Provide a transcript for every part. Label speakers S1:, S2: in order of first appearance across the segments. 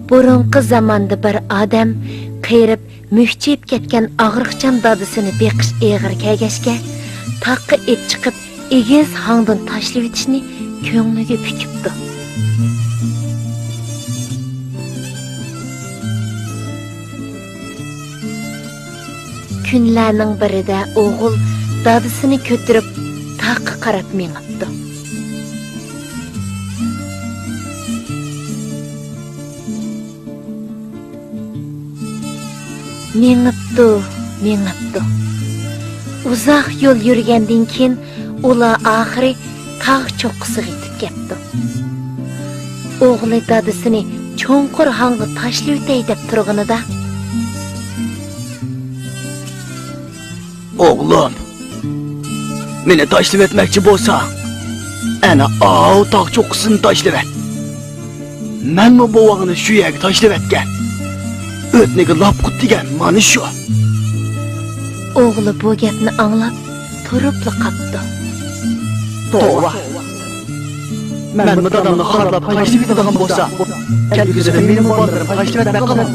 S1: Burunqi zamonda bir odam qeyrib mükchib ketgan og'riqchan dadisini beqish eg'ir kagashga taqqa et chiqib egiz hangdan tashlab etishni ko'ngliga pukibdi. Kunlarning birida o'g'il dadisini ko'tirib taqqa qarab mengibdi. Mengibdi. Uzoq yo'l yurgandan keyin ular oxiri tog' cho'qqisiga yetib ketdi. O'g'li dadisini cho'nqur hangga tashlab o'tay deb turganida,
S2: "O'g'lim, meni tashlab etmoqchi bo'lsa, ana tog' cho'qqisini tashlab et. Men bu bovog'ini shu yerga tashlab etgan. O'tniga lop qutdigan mana shu."
S1: O'g'li bu gapni anglab turib qoldi.
S2: To'g'ri. Men bu dadamni xorlab tashlab etadigan bo'lsa, kelgusida meni bolalarim tashlab etmay qoladi.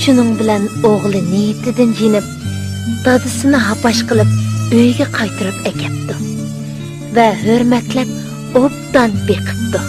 S1: Shuning bilan o'g'li niyatidan jinib, dadisini hapash qilib uyga qaytarib akapti va hurmatlab obdan beqibdi.